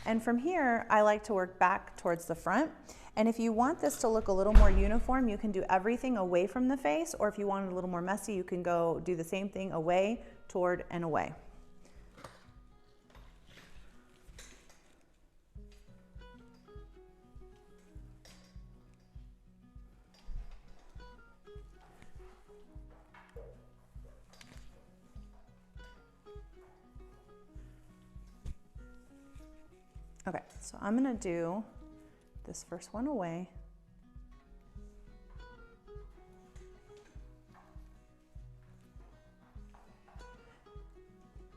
And from here, I like to work back towards the front. And if you want this to look a little more uniform, you can do everything away from the face, or if you want it a little more messy, you can go do the same thing away, toward, and away. Okay, so I'm gonna do this first one away.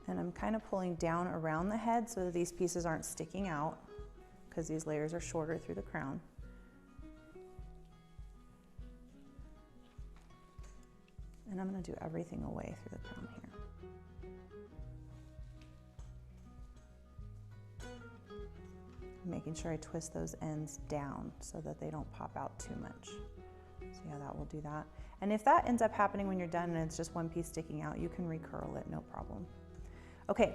And I'm kind of pulling down around the head so that these pieces aren't sticking out because these layers are shorter through the crown. And I'm gonna do everything away through the crown here. Making sure I twist those ends down so that they don't pop out too much. So yeah, that will do that. And if that ends up happening when you're done and it's just one piece sticking out, you can recurl it, no problem. Okay,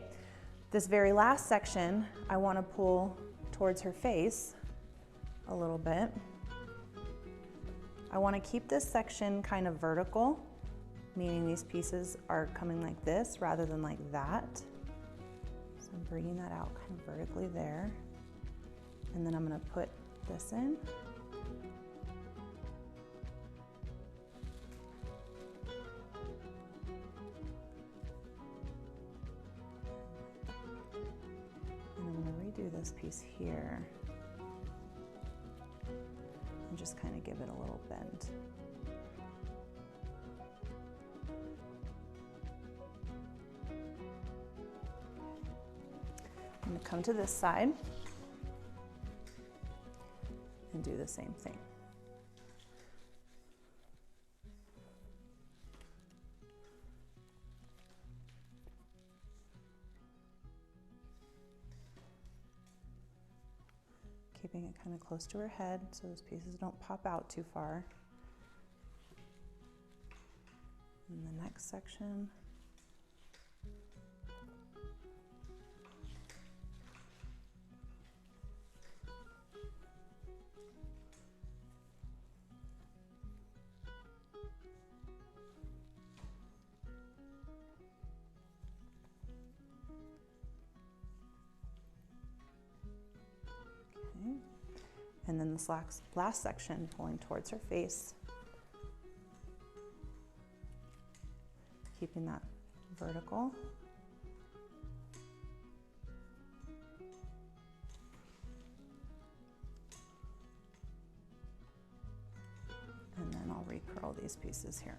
this very last section, I want to pull towards her face a little bit. I want to keep this section kind of vertical, meaning these pieces are coming like this rather than like that. So I'm bringing that out kind of vertically there. And then I'm going to put this in. And I'm going to redo this piece here and just kind of give it a little bend. I'm going to come to this side and do the same thing. Keeping it kind of close to her head so those pieces don't pop out too far. And the next section. And then this last section, pulling towards her face, keeping that vertical. And then I'll recurl these pieces here.